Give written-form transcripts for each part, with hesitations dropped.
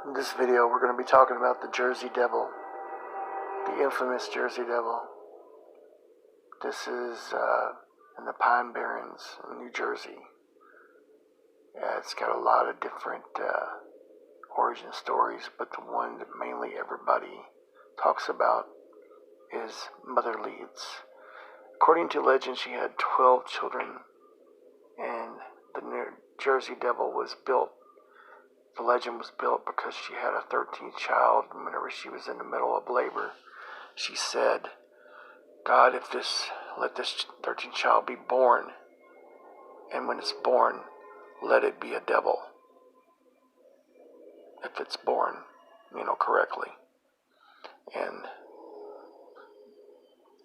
In this video, we're going to be talking about the Jersey Devil, the infamous Jersey Devil. This is in the Pine Barrens in New Jersey. Yeah, it's got a lot of different origin stories, but the one that mainly everybody talks about is Mother Leeds. According to legend, she had 12 children, and the New Jersey Devil was built. The legend was built because she had a 13th child, and whenever she was in the middle of labor, she said, God, let this 13th child be born, and when it's born, let it be a devil. If it's born, correctly. And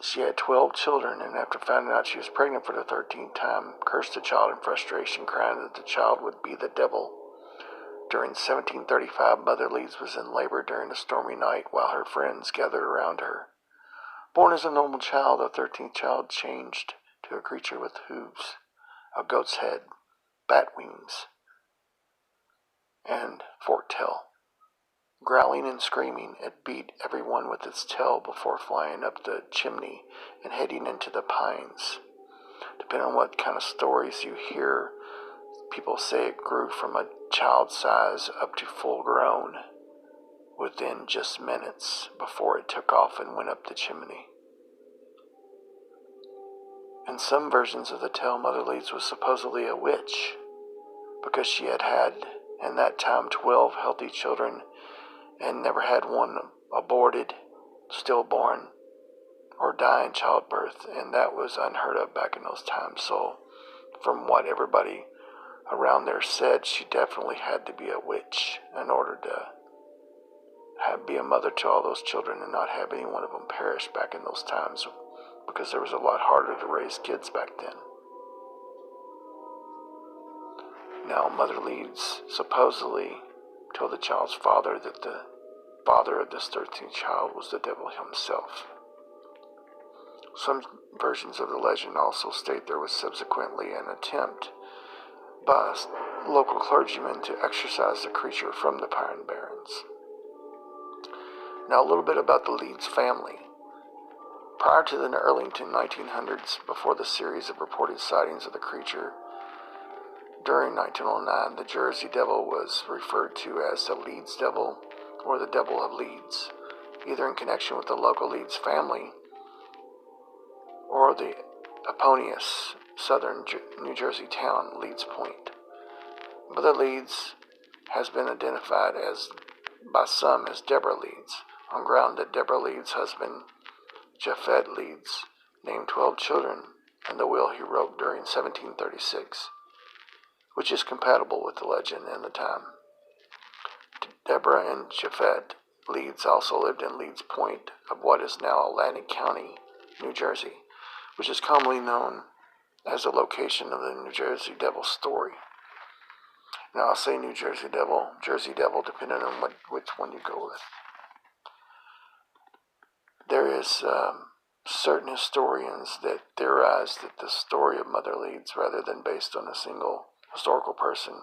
she had 12 children, and after finding out she was pregnant for the 13th time, cursed the child in frustration, crying that the child would be the devil. During 1735, Mother Leeds was in labor during a stormy night while her friends gathered around her. Born as a normal child, the 13th child changed to a creature with hooves, a goat's head, bat wings, and forked tail. Growling and screaming, it beat everyone with its tail before flying up the chimney and heading into the pines. Depending on what kind of stories you hear, people say it grew from a child size up to full grown within just minutes before it took off and went up the chimney. In some versions of the tale, Mother Leeds was supposedly a witch because she had in that time 12 healthy children and never had one aborted, stillborn, or die in childbirth, and that was unheard of back in those times. So from what everybody around there said, she definitely had to be a witch in order to be a mother to all those children and not have any one of them perish back in those times, because there was a lot harder to raise kids back then. Now, Mother Leeds supposedly told the child's father that the father of this 13th child was the devil himself. Some versions of the legend also state there was subsequently an attempt by local clergymen to exorcise the creature from the Pine Barrens. Now, a little bit about the Leeds family. Prior to the early 1900s, before the series of reported sightings of the creature, during 1909, the Jersey Devil was referred to as the Leeds Devil or the Devil of Leeds, either in connection with the local Leeds family or the eponymous southern New Jersey town, Leeds Point. Mother Leeds has been identified by some as Deborah Leeds, on ground that Deborah Leeds' husband, Japhet Leeds, named 12 children in the will he wrote during 1736, which is compatible with the legend and the time. Deborah and Japhet Leeds also lived in Leeds Point of what is now Atlantic County, New Jersey, which is commonly known as the location of the New Jersey Devil story. Now, I'll say New Jersey Devil, depending on which one you go with. There is certain historians that theorize that the story of Mother Leeds, rather than based on a single historical person,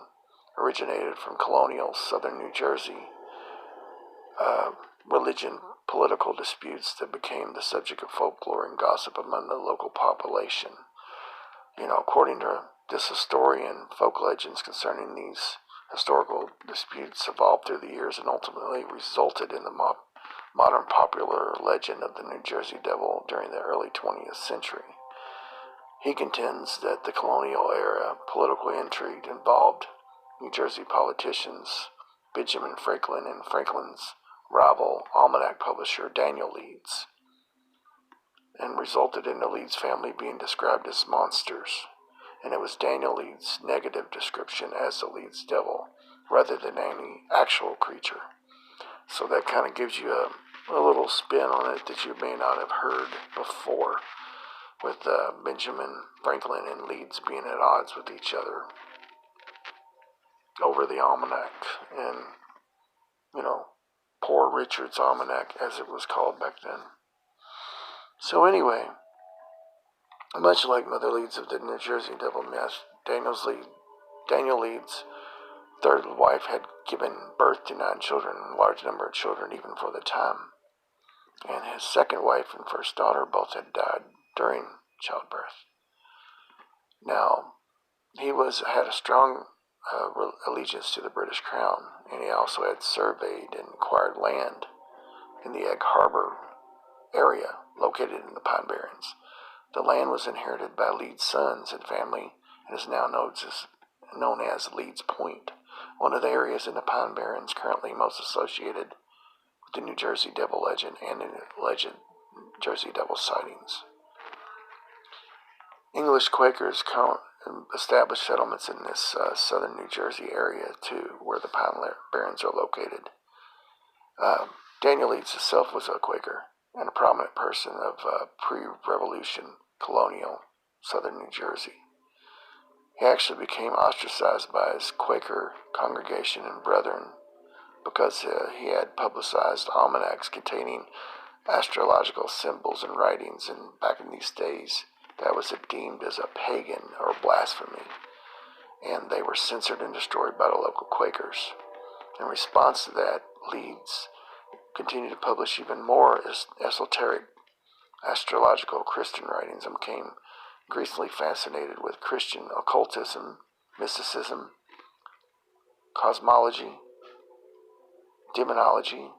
originated from colonial southern New Jersey religion, political disputes that became the subject of folklore and gossip among the local population. According to this historian, folk legends concerning these historical disputes evolved through the years and ultimately resulted in the modern popular legend of the New Jersey Devil during the early 20th century. He contends that the colonial era political intrigue involved New Jersey politicians Benjamin Franklin and Franklin's rival almanac publisher Daniel Leeds, and resulted in the Leeds family being described as monsters. And it was Daniel Leeds' negative description as the Leeds Devil, rather than any actual creature. So that kind of gives you a little spin on it that you may not have heard before, with Benjamin Franklin and Leeds being at odds with each other over the almanac, and, Poor Richard's Almanac, as it was called back then. So anyway, much like Mother Leeds of the New Jersey Devil myth, Daniel Leeds third wife had given birth to 9 children, a large number of children even for the time. And his second wife and first daughter both had died during childbirth. Now, he had a strong allegiance to the British Crown, and he also had surveyed and acquired land in the Egg Harbor area located in the Pine Barrens. The land was inherited by Leeds' sons and family and is now known as Leeds Point, one of the areas in the Pine Barrens currently most associated with the New Jersey Devil legend and the alleged Jersey Devil sightings. English Quakers established settlements in this southern New Jersey area too, where the Pine Barrens are located. Daniel Leeds himself was a Quaker and a prominent person of pre-Revolution colonial southern New Jersey. He actually became ostracized by his Quaker congregation and brethren because he had publicized almanacs containing astrological symbols and writings, and back in these days that was deemed as a pagan or blasphemy, and they were censored and destroyed by the local Quakers. In response to that, Leeds continued to publish even more esoteric astrological Christian writings and became increasingly fascinated with Christian occultism, mysticism, cosmology, demonology,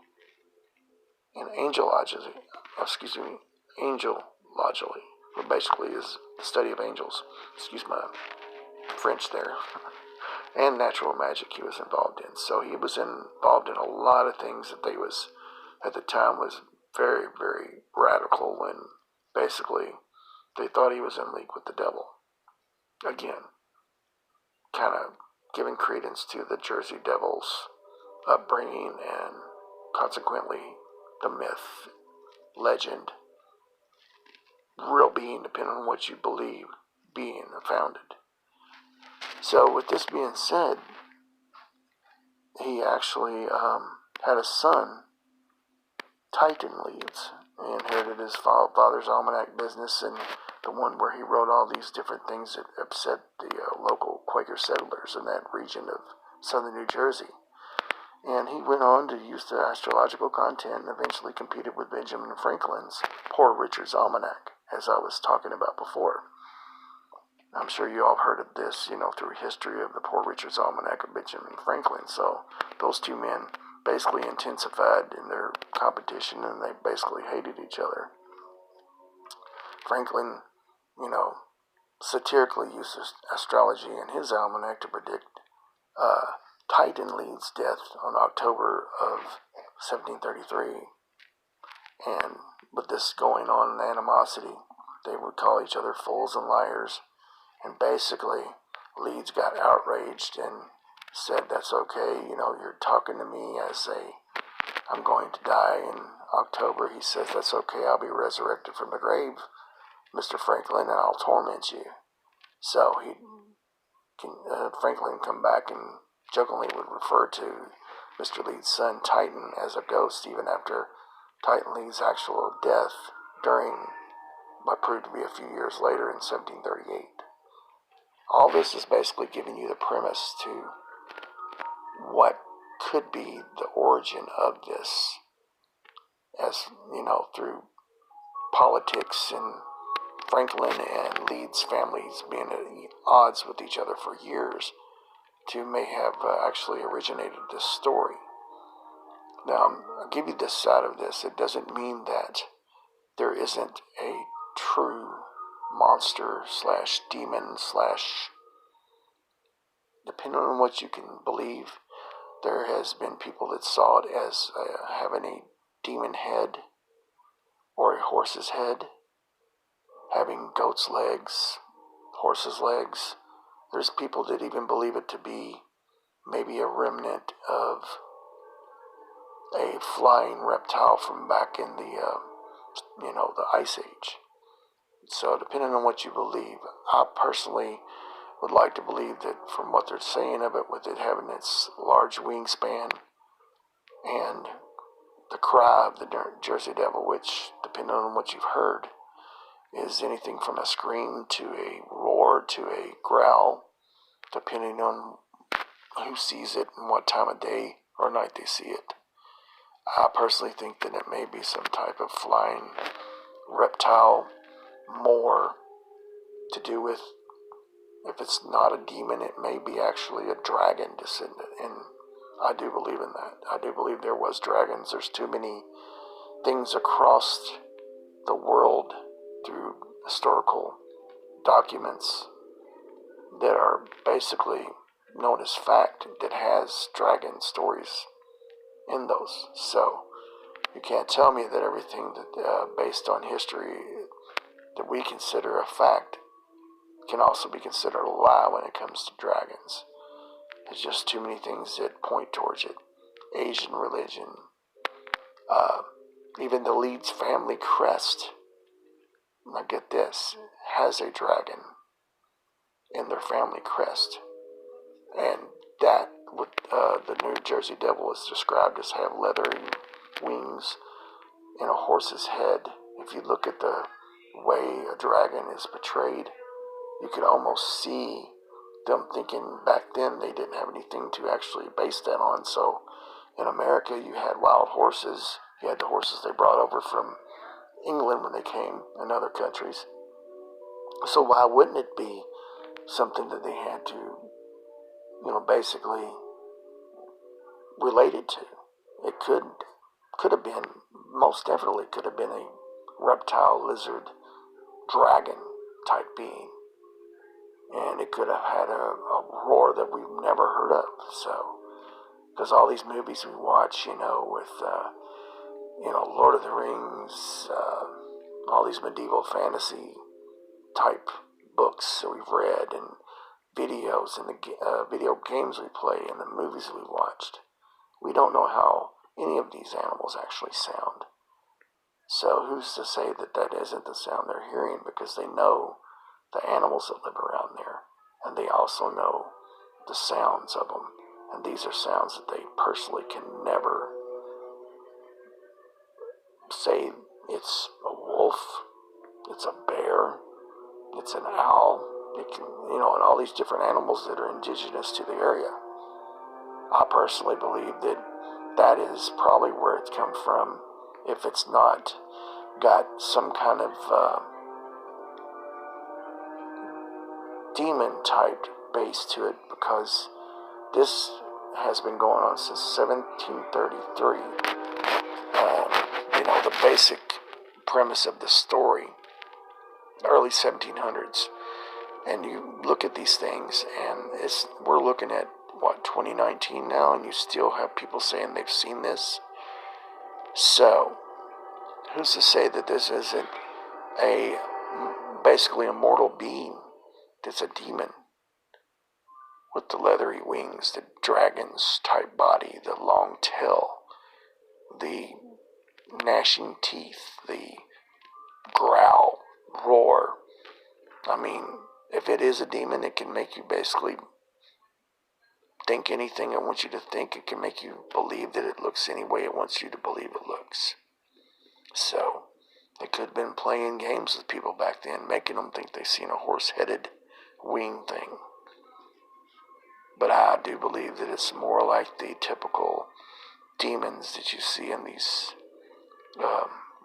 and angelology, which basically is the study of angels. Excuse my French there. And natural magic he was involved in. So he was involved in a lot of things that at the time was very, very radical, and basically they thought he was in league with the devil. Again, kind of giving credence to the Jersey Devil's upbringing and consequently the myth, legend, real being, depending on what you believe, being founded. So with this being said, he actually had a son, Titan Leeds. He inherited his father's almanac business, and the one where he wrote all these different things that upset the local Quaker settlers in that region of southern New Jersey. And he went on to use the astrological content and eventually competed with Benjamin Franklin's Poor Richard's Almanac, as I was talking about before. I'm sure you all heard of this, through history of the Poor Richard's Almanac of Benjamin Franklin. So those two men basically intensified in their competition, and they basically hated each other. Franklin, satirically used astrology in his almanac to predict Titan Leeds' death on October of 1733. And with this going on, animosity, they would call each other fools and liars. And basically, Leeds got outraged and said, "That's okay, you're talking to me as I'm going to die in October." He says, "That's okay, I'll be resurrected from the grave, Mr. Franklin, and I'll torment you." So Franklin come back and jokingly would refer to Mr. Leeds' son Titan as a ghost, even after Titan Leeds' actual death during what proved to be a few years later in 1738. All this is basically giving you the premise to what could be the origin of this, as through politics and Franklin and Leeds families being at odds with each other for years, to may have actually originated this story. Now, I'll give you this side of this. It doesn't mean that there isn't a true monster / demon / depending on what you can believe. There has been people that saw it as having a demon head or a horse's head, having goat's legs, horse's legs. There's people that even believe it to be maybe a remnant of a flying reptile from back in the Ice Age. So depending on what you believe, I personally would like to believe that from what they're saying of it, with it having its large wingspan and the cry of the Jersey Devil, which, depending on what you've heard, is anything from a scream to a roar to a growl, depending on who sees it and what time of day or night they see it. I personally think that it may be some type of flying reptile, more to do with, if it's not a demon, it may be actually a dragon descendant. And I do believe in that. I do believe there was dragons. There's too many things across the world through historical documents that are basically known as fact that has dragon stories in those. So you can't tell me that everything that based on history that we consider a fact can also be considered a lie when it comes to dragons. There's just too many things that point towards it. Asian religion, even the Leeds family crest, now get this, has a dragon in their family crest. And that, what the New Jersey Devil is described as, have leathery wings and a horse's head. If you look at the way a dragon is portrayed, you could almost see them thinking back then they didn't have anything to actually base that on. So in America, you had wild horses. You had the horses they brought over from England when they came, and other countries. So why wouldn't it be something that they had to, basically related to? It could have been, most definitely could have been a reptile, lizard, dragon type being. And it could have had a roar that we've never heard of. So, because all these movies we watch, with, Lord of the Rings, all these medieval fantasy type books that we've read, and videos, and the video games we play, and the movies we watched, we don't know how any of these animals actually sound. So who's to say that that isn't the sound they're hearing, because they know the animals that live around there, and they also know the sounds of them, and these are sounds that they personally can never say. It's a wolf, it's a bear, it's an owl, it can, and all these different animals that are indigenous to the area. I personally believe that that is probably where it's come from, if it's not got some kind of demon type base to it, because this has been going on since 1733. And, the basic premise of the story, early 1700s, and you look at these things, and we're looking at, 2019 now, and you still have people saying they've seen this. So, who's to say that this isn't basically a mortal being that's a demon with the leathery wings, the dragon's type body, the long tail, the gnashing teeth, the growl, roar. I mean, if it is a demon, it can make you basically think anything it wants you to think. It can make you believe that it looks any way it wants you to believe it looks. So, they could have been playing games with people back then, making them think they seen a horse-headed wing thing. But I do believe that it's more like the typical demons that you see in these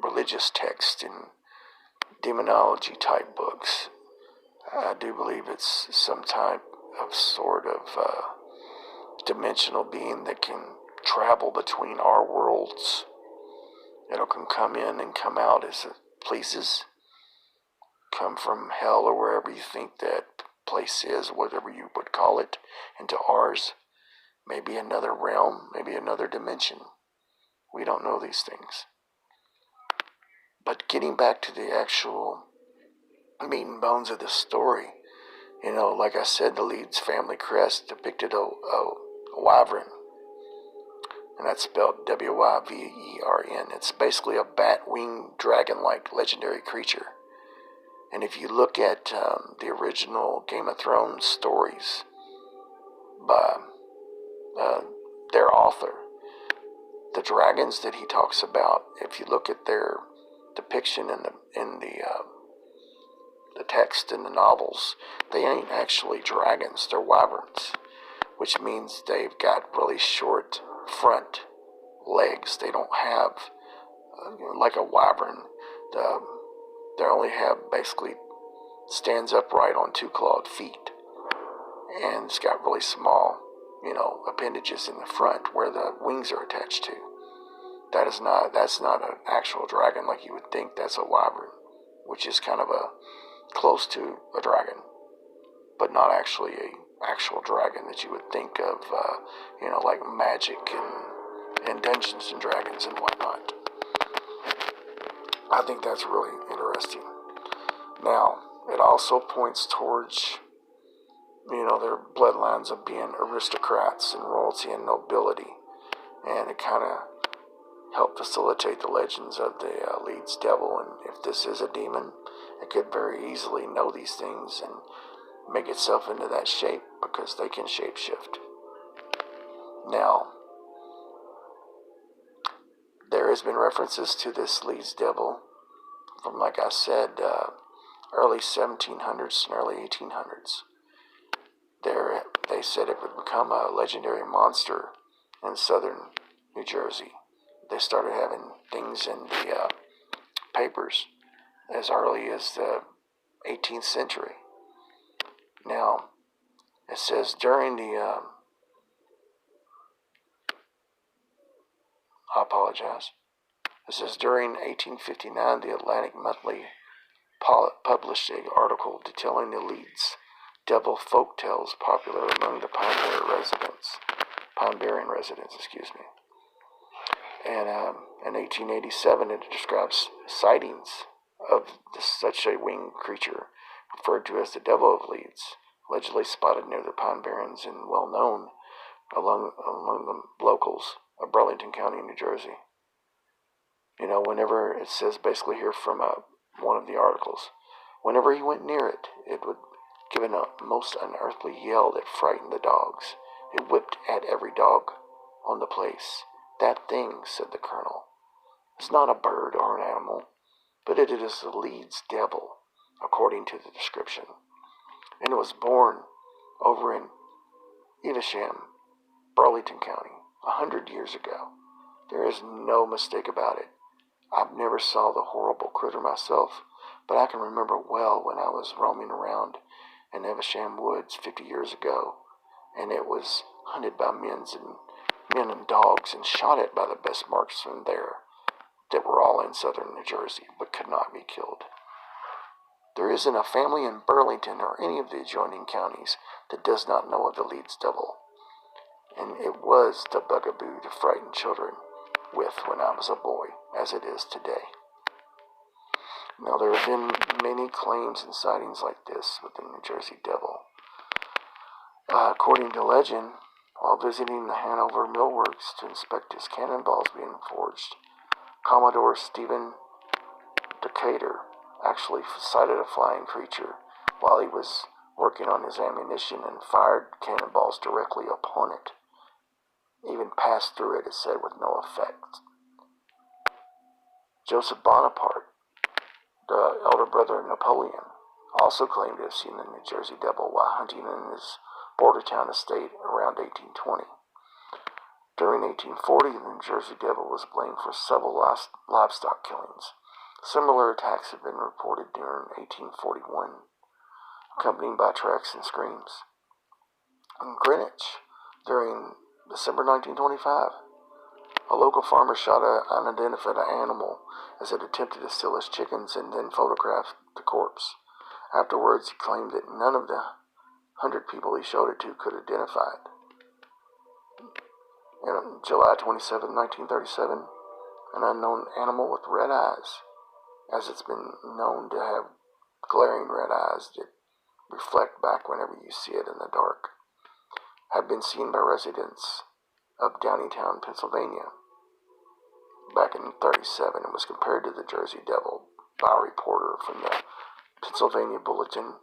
religious texts and demonology type books. I do believe it's some type of sort of dimensional being that can travel between our worlds. It can come in and come out as it pleases. Come from hell or wherever you think that place is, whatever you would call it, into ours. Maybe another realm, maybe another dimension. We don't know these things. But getting back to the actual meat and bones of the story, like I said, the Leeds family crest depicted a wyvern. And that's spelled W-Y-V-E-R-N. It's basically a bat-winged, dragon-like legendary creature. And if you look at the original Game of Thrones stories by their author, the dragons that he talks about, if you look at their depiction in the text in the novels, they ain't actually dragons, they're wyverns. which means they've got really short front legs. They don't have, like a wyvern, they only have basically stands upright on two clawed feet, and it's got really small, appendages in the front where the wings are attached to. That's not an actual dragon like you would think. That's a wyvern, which is kind of close to a dragon, but not actually a actual dragon that you would think of, like magic and Dungeons and Dragons and whatnot. I think that's really interesting. Now, it also points towards, their bloodlines of being aristocrats and royalty and nobility, and it kind of helped facilitate the legends of the Leeds Devil. And if this is a demon, it could very easily know these things and make itself into that shape, because they can shapeshift. Now, there has been references to this Leeds Devil from, like I said, early 1700s and early 1800s. They said it would become a legendary monster in southern New Jersey. They started having things in the papers as early as the 18th century. Now, it says during the, I apologize. It says during 1859, the Atlantic Monthly published an article detailing the Leeds Devil folk tales popular among the Pine Barren residents, And in 1887, it describes sightings of such a winged creature, referred to as the Devil of Leeds, allegedly spotted near the Pine Barrens and well known among the locals of Burlington County, New Jersey. Whenever it says basically here from one of the articles, whenever he went near it, it would give a most unearthly yell that frightened the dogs. It whipped at every dog on the place. That thing, said the colonel, is not a bird or an animal, but it is the Leeds Devil, according to the description. And it was born over in Evesham, Burlington County, 100 years ago. There is no mistake about it. I've never saw the horrible critter myself, but I can remember well when I was roaming around in Evesham Woods 50 years ago, and it was hunted by men and dogs and shot at by the best marksmen there that were all in southern New Jersey, but could not be killed. There isn't a family in Burlington or any of the adjoining counties that does not know of the Leeds Devil, and it was the bugaboo to frighten children with when I was a boy, as it is today. Now, there have been many claims and sightings like this with the New Jersey Devil. According to legend, while visiting the Hanover Millworks to inspect his cannonballs being forged, Commodore Stephen Decatur actually sighted a flying creature while he was working on his ammunition and fired cannonballs directly upon it. Even passed through it, it said, with no effect. Joseph Bonaparte, the elder brother of Napoleon, also claimed to have seen the New Jersey Devil while hunting in his Bordertown estate around 1820. During 1840, the New Jersey Devil was blamed for several livestock killings. Similar attacks have been reported during 1841, accompanied by tracks and screams. In Greenwich, during December 1925, a local farmer shot an unidentified animal as it attempted to steal his chickens and then photographed the corpse. Afterwards, he claimed that none of the 100 people he showed it to could identify it. On July 27, 1937, an unknown animal with red eyes, as it's been known to have glaring red eyes that reflect back whenever you see it in the dark, had been seen by residents of Downingtown, Pennsylvania, back in 1937, and was compared to the Jersey Devil by a reporter from the Pennsylvania Bulletin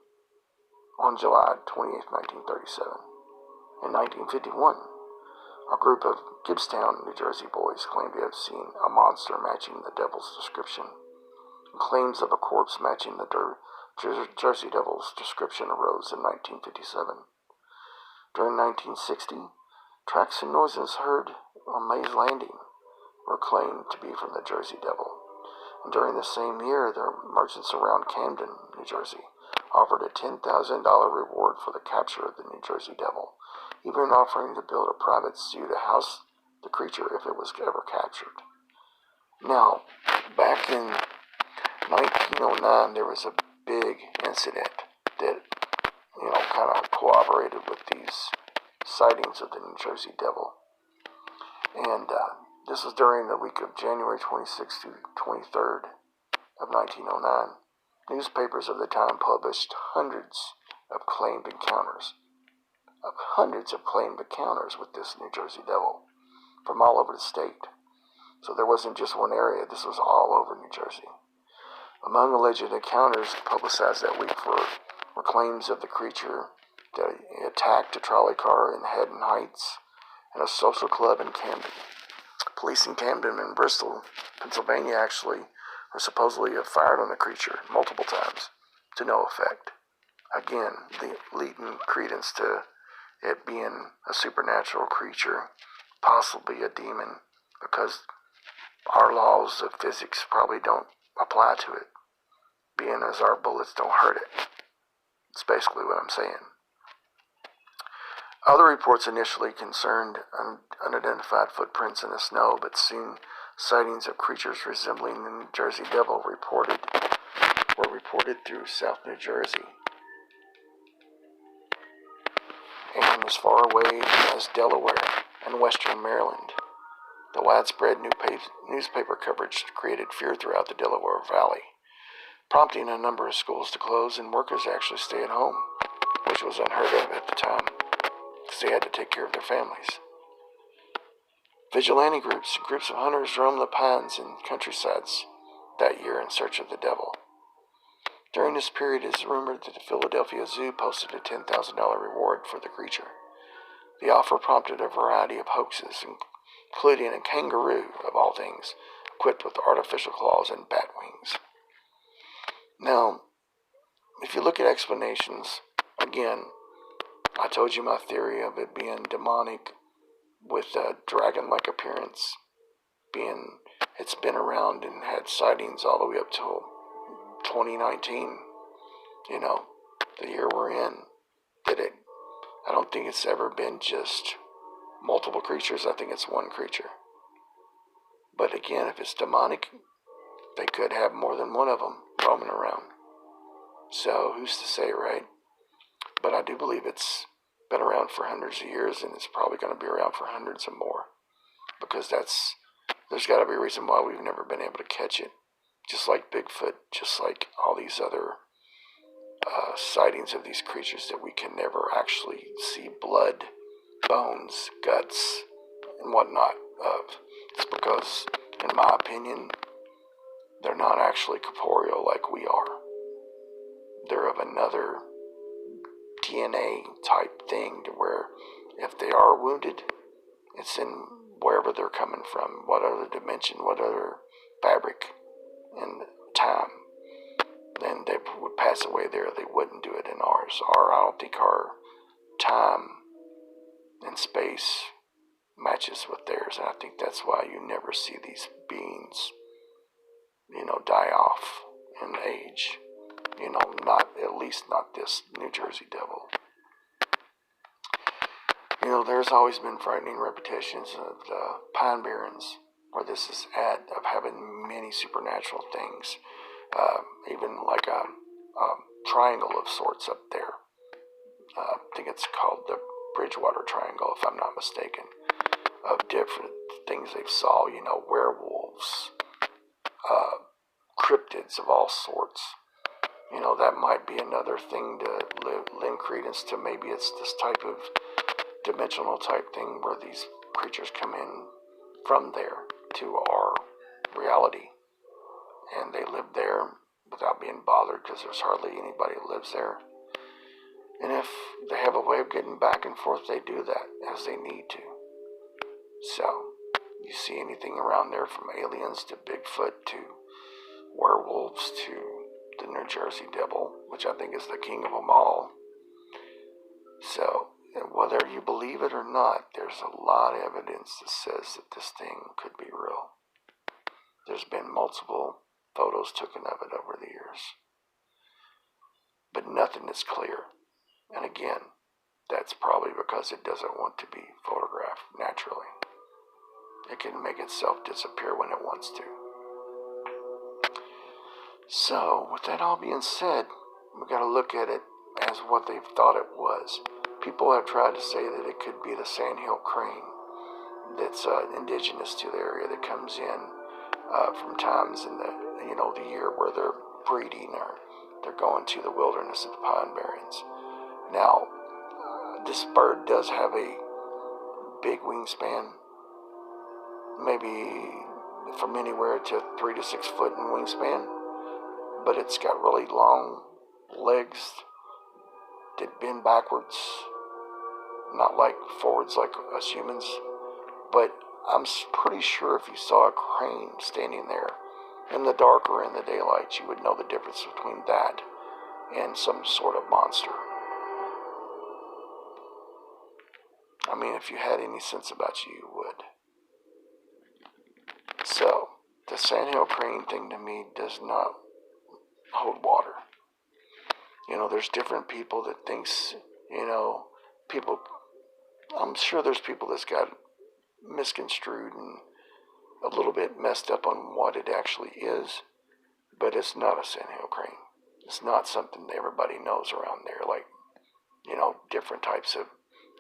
on July 28, 1937. In 1951, a group of Gibbstown, New Jersey boys claimed to have seen a monster matching the devil's description. Claims of a corpse matching the Jersey Devil's description arose in 1957. During 1960, tracks and noises heard on Mays Landing were claimed to be from the Jersey Devil. And during the same year, the merchants around Camden, New Jersey, offered a $10,000 reward for the capture of the New Jersey Devil, even offering to build a private zoo to house the creature if it was ever captured. Now, back in 1909, there was a big incident that, kind of corroborated with these sightings of the New Jersey Devil. And this was during the week of January 26th to 23rd of 1909. Newspapers of the time published hundreds of claimed encounters with this New Jersey Devil from all over the state. So there wasn't just one area, this was all over New Jersey. Among alleged encounters publicized that week were claims of the creature that he attacked a trolley car in Haddon Heights and a social club in Camden. Police in Camden and Bristol, Pennsylvania actually were supposedly have fired on the creature multiple times to no effect. Again, leading credence to it being a supernatural creature, possibly a demon, because our laws of physics probably don't apply to it, being as our bullets don't hurt it. It's basically what I'm saying. Other reports initially concerned unidentified footprints in the snow, but soon sightings of creatures resembling the New Jersey Devil were reported through South New Jersey and as far away as Delaware and western Maryland. The widespread newspaper coverage created fear throughout the Delaware Valley, prompting a number of schools to close and workers actually stay at home, which was unheard of at the time, because they had to take care of their families. Vigilante groups of hunters roamed the pines and countrysides that year in search of the devil. During this period, it is rumored that the Philadelphia Zoo posted a $10,000 reward for the creature. The offer prompted a variety of hoaxes, including a kangaroo, of all things, equipped with artificial claws and bat wings. Now, if you look at explanations, again, I told you my theory of it being demonic with a dragon-like appearance, it's been around and had sightings all the way up till 2019, the year we're in, I don't think it's ever been just multiple creatures. I think it's one creature. But again, if it's demonic, they could have more than one of them roaming around. So who's to say, right? But I do believe it's been around for hundreds of years, and it's probably going to be around for hundreds and more, because there's got to be a reason why we've never been able to catch it. Just like Bigfoot, just like all these other sightings of these creatures that we can never actually see blood, bones, guts, and whatnot of. It's because, in my opinion, they're not actually corporeal like we are. They're of another DNA type thing, to where if they are wounded, it's in wherever they're coming from, what other dimension, what other fabric and time. Then they would pass away there. They wouldn't do it in ours. I don't think our time and space matches with theirs, and I think that's why you never see these beings, die off in age. At least not this New Jersey Devil. There's always been frightening reputations of the Pine Barrens, where this is of having many supernatural things, even like a triangle of sorts up there. I think it's called the Bridgewater Triangle, if I'm not mistaken, of different things they saw, werewolves, cryptids of all sorts. That might be another thing to lend credence to. Maybe it's this type of dimensional type thing where these creatures come in from there to our reality, and they live there without being bothered, because there's hardly anybody who lives there. And if they have a way of getting back and forth, they do that as they need to. So, you see anything around there from aliens to Bigfoot to werewolves to the New Jersey Devil, which I think is the king of them all. So, whether you believe it or not, there's a lot of evidence that says that this thing could be real. There's been multiple photos taken of it over the years, but nothing is clear. And again, that's probably because it doesn't want to be photographed naturally. It can make itself disappear when it wants to. So, with that all being said, we got to look at it as what they thought it was. People have tried to say that it could be the sandhill crane that's indigenous to the area that comes in from times in the year where they're breeding or they're going to the wilderness of the Pine Barrens. Now, this bird does have a big wingspan, maybe from anywhere to 3 to 6 foot in wingspan, but it's got really long legs that bend backwards, not like forwards like us humans. But I'm pretty sure if you saw a crane standing there in the dark or in the daylight, you would know the difference between that and some sort of monster. I mean, if you had any sense about you, you would. So, the sandhill crane thing to me does not hold water. There's different people that thinks, people, I'm sure there's people that's got misconstrued and a little bit messed up on what it actually is, but it's not a sandhill crane. It's not something that everybody knows around there, like, different types of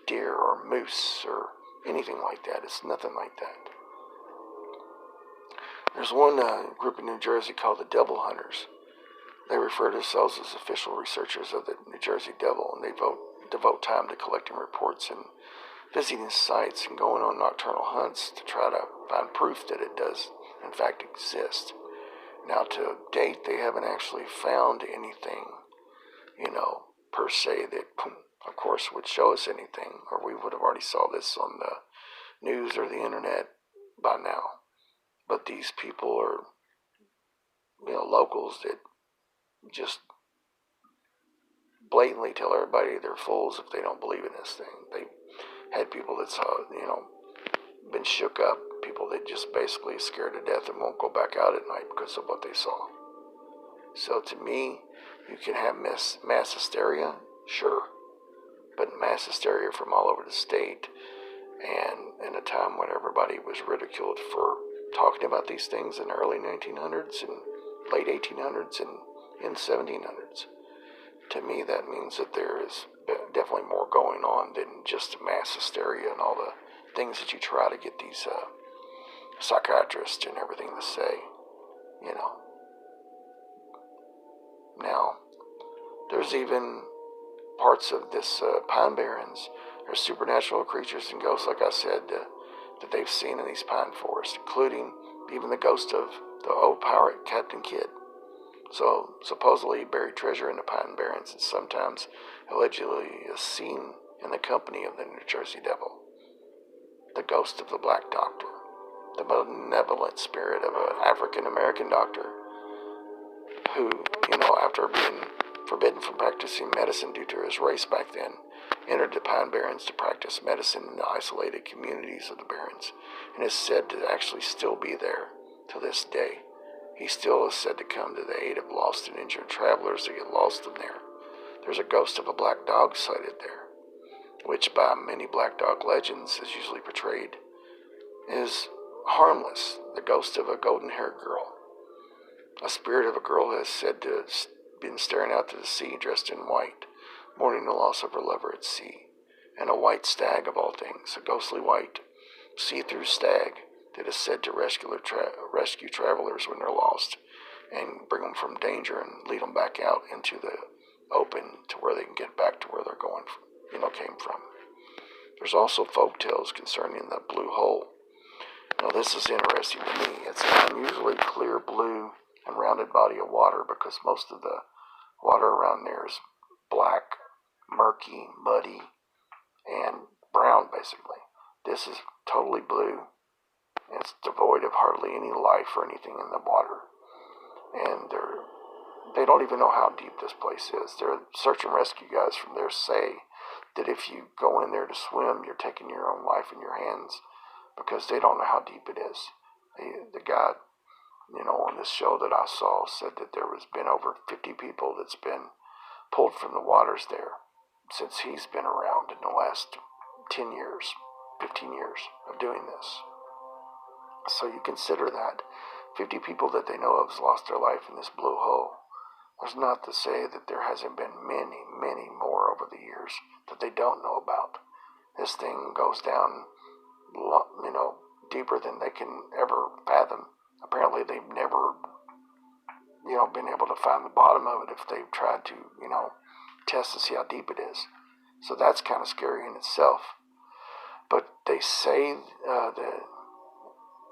deer or moose or anything like that. It's nothing like that. There's one group in New Jersey called the Devil Hunters. They refer to themselves as official researchers of the New Jersey Devil, and they devote time to collecting reports and visiting sites and going on nocturnal hunts to try to find proof that it does, in fact, exist. Now, to date, they haven't actually found anything, per se that, of course, would show us anything, or we would have already saw this on the news or the internet by now. But these people are, locals that just blatantly tell everybody they're fools if they don't believe in this thing. They had people that's, been shook up, people that just basically scared to death and won't go back out at night because of what they saw. So to me, you can have mass hysteria, sure, but mass hysteria from all over the state, and in a time when everybody was ridiculed for talking about these things in the early 1900s and late 1800s and in 1700s. To me, that means that there is definitely more going on than just mass hysteria and all the things that you try to get these psychiatrists and everything to say, Now, there's even parts of this Pine Barrens. There's supernatural creatures and ghosts, like I said, that they've seen in these pine forests, including even the ghost of the old pirate Captain Kidd. So, supposedly buried treasure in the Pine Barrens is sometimes allegedly seen in the company of the New Jersey Devil, the ghost of the Black Doctor, the benevolent spirit of an African-American doctor who, after being forbidden from practicing medicine due to his race back then, entered the Pine Barrens to practice medicine in the isolated communities of the Barrens, and is said to actually still be there to this day. He still is said to come to the aid of lost and injured travelers that get lost in there. There's a ghost of a black dog sighted there, which by many black dog legends is usually portrayed as harmless, the ghost of a golden-haired girl. A spirit of a girl is said to have been staring out to the sea dressed in white, mourning the loss of her lover at sea, and a white stag of all things, a ghostly white, see-through stag that is said to rescue travelers when they're lost and bring them from danger and lead them back out into the open to where they can get back to where they're came from. There's also folk tales concerning the blue hole. Now, this is interesting to me. It's an unusually clear blue and rounded body of water because most of the water around there is black, murky, muddy, and brown, basically. This is totally blue. It's devoid of hardly any life or anything in the water. And they don't even know how deep this place is. Their search and rescue guys from there say that if you go in there to swim, you're taking your own life in your hands because they don't know how deep it is. The guy, on this show that I saw said that there has been over 50 people that's been pulled from the waters there since he's been around in the last 10 years, 15 years of doing this. So you consider that 50 people that they know of has lost their life in this blue hole. There's not to say that there hasn't been many, many more over the years that they don't know about. This thing goes down, deeper than they can ever fathom. Apparently they've never, been able to find the bottom of it if they've tried to, test to see how deep it is. So that's kind of scary in itself. But they say, the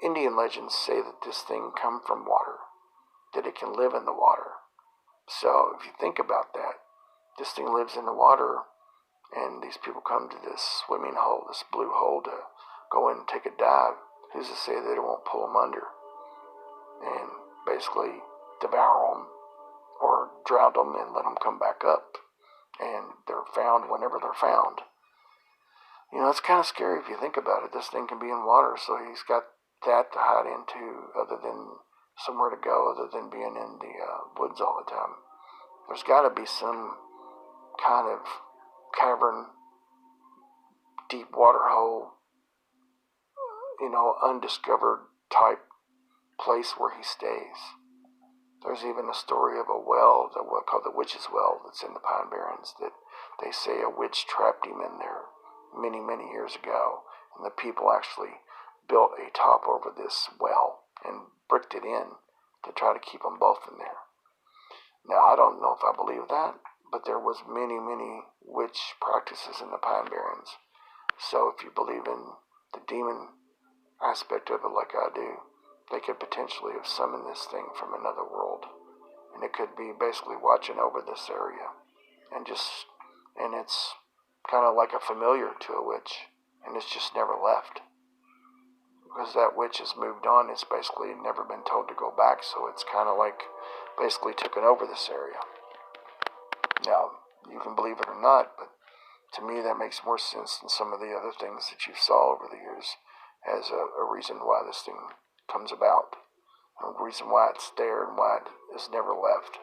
Indian legends say that this thing comes from water, that it can live in the water. So if you think about that, this thing lives in the water, and these people come to this swimming hole, this blue hole, to go in and take a dive. Who's to say that it won't pull them under and basically devour them or drown them and let them come back up? And they're found whenever they're found. It's kind of scary if you think about it. This thing can be in water, so he's got that to hide into other than somewhere to go other than being in the woods all the time. There's got to be some kind of cavern, deep water hole, undiscovered type place where he stays. There's even a story of a well, called the Witch's Well, that's in the Pine Barrens, that they say a witch trapped him in there many, many years ago, and the people actually built a top over this well and bricked it in to try to keep them both in there. Now, I don't know if I believe that, but there was many, many witch practices in the Pine Barrens. So if you believe in the demon aspect of it like I do, they could potentially have summoned this thing from another world. And it could be basically watching over this area. And it's kind of like a familiar to a witch. And it's just never left. Because that witch has moved on. It's basically never been told to go back. So it's kind of like basically taken over this area. Now, you can believe it or not, but to me that makes more sense than some of the other things that you saw over the years as a reason why this thing comes about. A reason why it's there and why it is never left.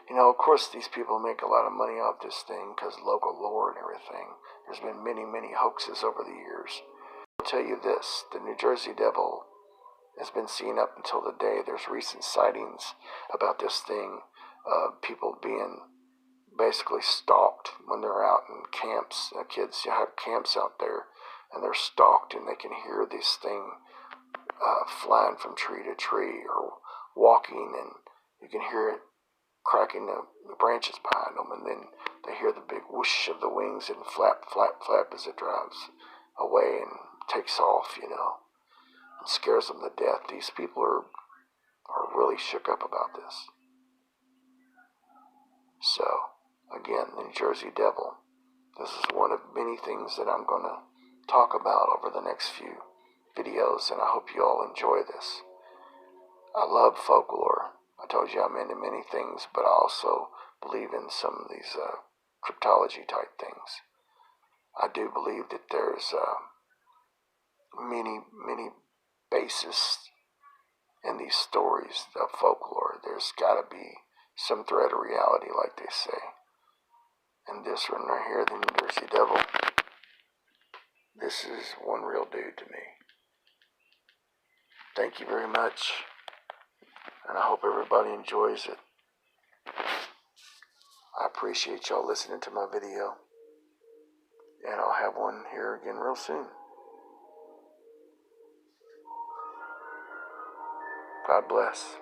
Of course, these people make a lot of money off this thing because local lore and everything. There's been many, many hoaxes over the years. I'll tell you this, the New Jersey Devil has been seen up until the day. There's recent sightings about this thing, people being basically stalked when they're out in camps. Kids have camps out there, and they're stalked, and they can hear this thing flying from tree to tree or walking, and you can hear it cracking the branches behind them, and then they hear the big whoosh of the wings and flap, flap, flap as it drives away and takes off, and scares them to death. These people are really shook up about this. So, again, the New Jersey Devil. This is one of many things that I'm going to talk about over the next few videos, and I hope you all enjoy this. I love folklore. I told you I'm into many things, but I also believe in some of these cryptology type things. I do believe that there's many, many basis in these stories of folklore. There's got to be some thread of reality, like they say. And this one right here, the New Jersey Devil, this is one real dude to me. Thank you very much, and I hope everybody enjoys it. I appreciate y'all listening to my video, and I'll have one here again real soon. God bless.